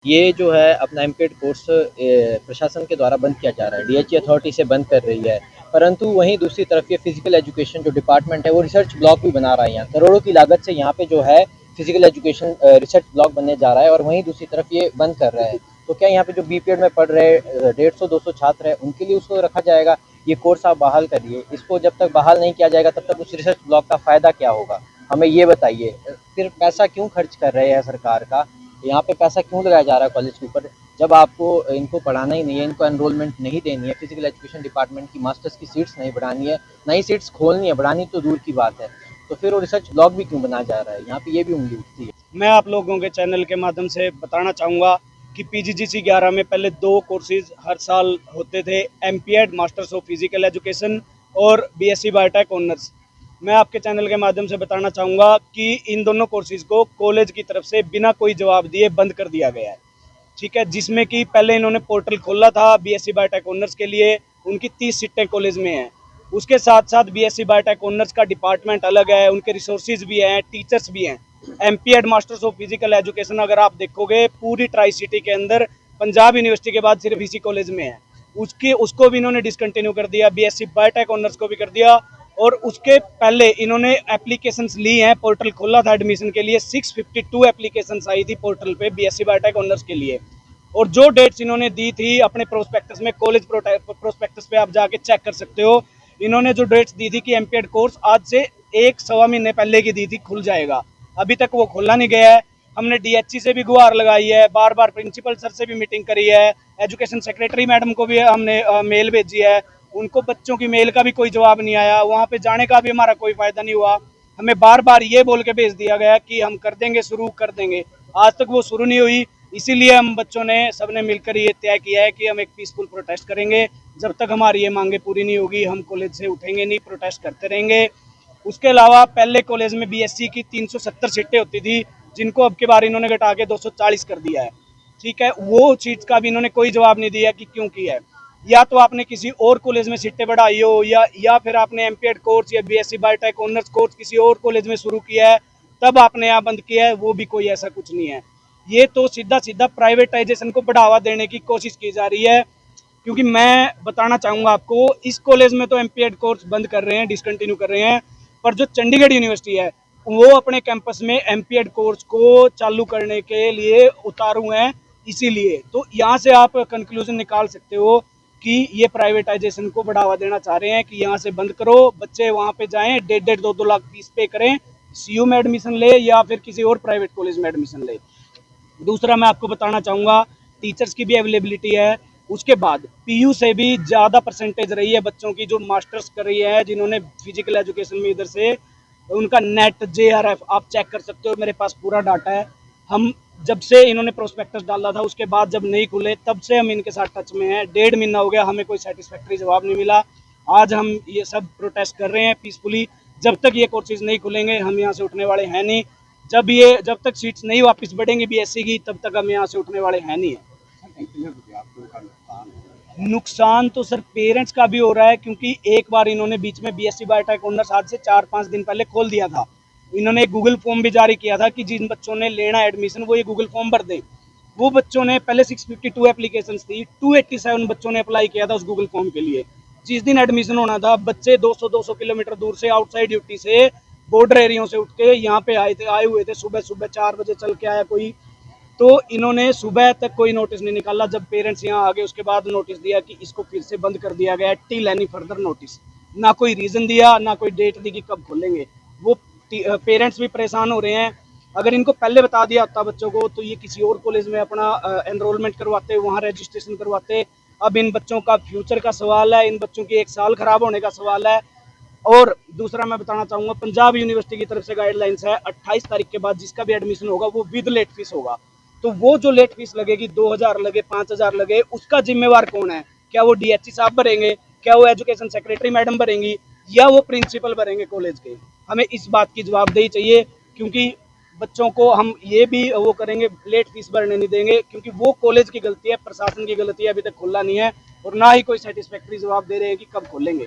ये जो है अपना एमकेड कोर्स प्रशासन के द्वारा बंद किया जा रहा है, डीएचई अथॉरिटी से बंद कर रही है। परंतु वहीं दूसरी तरफ ये फिजिकल एजुकेशन जो डिपार्टमेंट है वो रिसर्च ब्लॉक भी बना रहा है। यहाँ करोड़ों की लागत से यहाँ पे जो है फिजिकल एजुकेशन रिसर्च ब्लॉक बनने जा रहा है और वहीं दूसरी तरफ ये बंद कर रहा है। तो क्या यहाँ पे जो बीपीएड में पढ़ रहे 150-200 छात्र हैं उनके लिए उसको रखा जाएगा? ये कोर्स आप बहाल करिए, इसको जब तक बहाल नहीं किया जाएगा तब तक उस रिसर्च ब्लॉक का फ़ायदा क्या होगा? हमें ये बताइए। फिर पैसा क्यों खर्च कर रहे हैं सरकार का? यहाँ पे पैसा क्यों लगाया जा रहा है कॉलेज के ऊपर, जब आपको इनको पढ़ाना ही नहीं है, इनको एनरोलमेंट नहीं देनी है, फिजिकल एजुकेशन डिपार्टमेंट की मास्टर्स की सीट्स नहीं बढ़ानी है, नई सीट्स खोलनी है, बढ़ानी तो दूर की बात है, तो फिर वो रिसर्च ब्लॉक भी क्यों बनाया जा रहा है? यहाँ पे ये भी उंगली उठती है। मैं आप लोगों के चैनल के माध्यम से बताना चाहूँगा कि पीजीजीसी 11 में पहले 2 कोर्सेज हर साल होते थे, MPEd masters of physical education और बीएससी बायोटेक ऑनर्स। मैं आपके चैनल के माध्यम से बताना चाहूँगा कि इन दोनों कोर्सेज को कॉलेज की तरफ से बिना कोई जवाब दिए बंद कर दिया गया है। ठीक है, जिसमें कि पहले इन्होंने पोर्टल खोला था बीएससी बायोटेक ऑनर्स के लिए, उनकी 30 सीटें कॉलेज में हैं। उसके साथ साथ बीएससी बायोटेक ऑनर्स का डिपार्टमेंट अलग है, उनके रिसोर्सेज भी हैं, टीचर्स भी हैं। MPEd masters of physical education अगर आप देखोगे पूरी ट्राई सिटी के अंदर पंजाब यूनिवर्सिटी के बाद सिर्फ इसी कॉलेज में है। उसको भी इन्होंने डिसकंटिन्यू कर दिया, बीएससी बायोटेक ऑनर्स को भी कर दिया। और उसके पहले इन्होंने एप्लीकेशंस ली हैं, पोर्टल खोला था एडमिशन के लिए, 652 एप्लीकेशंस आई थी पोर्टल पे बीएससी बायोटेक ऑनर्स के लिए। और जो डेट्स इन्होंने दी थी अपने प्रोस्पेक्टस में, कॉलेज प्रोस्पेक्टस पे आप जाके चेक कर सकते हो, इन्होंने जो डेट्स दी थी कि एमपीएड कोर्स आज से 1-1.25 महीने पहले की दी थी खुल जाएगा, अभी तक वो खोला नहीं गया है। हमने डीएचई से भी गुहार लगाई है, बार बार प्रिंसिपल सर से भी मीटिंग करी है, एजुकेशन सेक्रेटरी मैडम को भी हमने मेल भेजी है, उनको बच्चों की मेल का भी कोई जवाब नहीं आया, वहाँ पे जाने का भी हमारा कोई फायदा नहीं हुआ। हमें बार बार ये बोल के भेज दिया गया कि हम कर देंगे, शुरू कर देंगे, आज तक वो शुरू नहीं हुई। इसीलिए हम बच्चों ने सबने मिलकर ये तय किया है कि हम एक पीसफुल प्रोटेस्ट करेंगे, जब तक हमारी ये मांगे पूरी नहीं होगी हम कॉलेज से उठेंगे नहीं, प्रोटेस्ट करते रहेंगे। उसके अलावा पहले कॉलेज में बीएससी की 370 सीटें होती थी, जिनको अब के बार इन्होंने घटा के 240 कर दिया है। ठीक है, वो चीज़ का भी इन्होंने कोई जवाब नहीं दिया कि क्यों किया है। या तो आपने किसी और कॉलेज में सीटें बढ़ाई हो, या फिर आपने एमपीएड कोर्स या बीएससी बायोटेक ऑनर्स कोर्स किसी और कॉलेज में शुरू किया है तब आपने यहाँ बंद किया है, वो भी कोई ऐसा कुछ नहीं है। ये तो सीधा सीधा प्राइवेटाइजेशन को बढ़ावा देने की कोशिश की जा रही है। क्योंकि मैं बताना चाहूँगा आपको, इस कॉलेज में तो एमपीएड कोर्स बंद कर रहे हैं, डिसकंटिन्यू कर रहे हैं, पर जो चंडीगढ़ यूनिवर्सिटी है वो अपने कैंपस में एमपीएड कोर्स को चालू करने के लिए उतारू हैं। इसीलिए तो यहाँ से आप कंक्लूजन निकाल सकते हो कि ये प्राइवेटाइजेशन को बढ़ावा देना चाह रहे हैं कि यहाँ से बंद करो, बच्चे वहाँ पे जाएं, 1.5-2 लाख फीस पे करें, सीयू में एडमिशन ले या फिर किसी और प्राइवेट कॉलेज में एडमिशन ले। दूसरा मैं आपको बताना चाहूँगा, टीचर्स की भी अवेलेबिलिटी है। उसके बाद पीयू से भी ज़्यादा परसेंटेज रही है बच्चों की जो मास्टर्स कर रही है, जिन्होंने फिजिकल एजुकेशन में इधर से उनका नेट जेआरएफ आप चेक कर सकते हो, मेरे पास पूरा डाटा है। हम जब से इन्होंने प्रोस्पेक्टस डाला था उसके बाद जब नहीं खुले तब से हम इनके साथ टच में हैं, 1.5 महीना हो गया, हमें कोई सेटिस्फैक्ट्री जवाब नहीं मिला। आज हम ये सब प्रोटेस्ट कर रहे हैं पीसफुली। जब तक ये कोर्सेज नहीं खुलेंगे हम यहाँ से उठने वाले हैं नहीं। जब तक सीट्स नहीं वापस बढ़ेंगी बीएससी की तब तक हम यहाँ से उठने वाले हैं नहीं है। नुकसान तो सर पेरेंट्स का भी हो रहा है, क्योंकि एक बार इन्होंने बीच में बीएससी बायोटेक ऑनर्स आज से 4-5 दिन पहले खोल दिया था। इन्होंने एक गूगल फॉर्म भी जारी किया था कि जिन बच्चों ने लेना एडमिशन वो ये गूगल फॉर्म भर दें। वो बच्चों ने पहले 652 एप्लीकेशन थी, 287 बच्चों ने अप्लाई किया था उस गूगल फॉर्म के लिए। जिस दिन एडमिशन होना था बच्चे 200-200 किलोमीटर दूर से आउटसाइड ड्यूटी से बॉर्डर एरियो से उठ के यहाँ पे आए हुए थे, सुबह सुबह 4 बजे चल के आया कोई। तो इन्होंने सुबह तक कोई नोटिस नहीं निकाला, जब पेरेंट्स यहाँ आ गए उसके बाद नोटिस दिया कि इसको फिर से बंद कर दिया गया टिल एनी फर्दर नोटिस। ना कोई रीज़न दिया, ना कोई डेट दी कि कब खोलेंगे। वो पेरेंट्स भी परेशान हो रहे हैं। अगर इनको पहले बता दिया होता बच्चों को तो ये किसी और कॉलेज में अपना एनरोलमेंट करवाते, वहाँ रजिस्ट्रेशन करवाते। अब इन बच्चों का फ्यूचर का सवाल है, इन बच्चों की 1 साल खराब होने का सवाल है। और दूसरा मैं बताना चाहूँगा, पंजाब यूनिवर्सिटी की तरफ से गाइडलाइंस है 28 तारीख के बाद जिसका भी एडमिशन होगा वो विद लेट फीस होगा। तो वो जो लेट फीस लगेगी, 2,000 लगे, 5,000 लगे, उसका जिम्मेवार कौन है? क्या वो डीएचई साहब भरेंगे, क्या वो एजुकेशन सेक्रेटरी मैडम भरेंगी, या वो प्रिंसिपल भरेंगे कॉलेज के? हमें इस बात की जवाबदेही चाहिए, क्योंकि बच्चों को हम ये भी वो करेंगे, लेट फीस भरने नहीं देंगे, क्योंकि वो कॉलेज की गलती है, प्रशासन की गलती है, अभी तक खुला नहीं है और ना ही कोई सेटिस्फैक्ट्री जवाब दे रहे हैं कि कब खोलेंगे।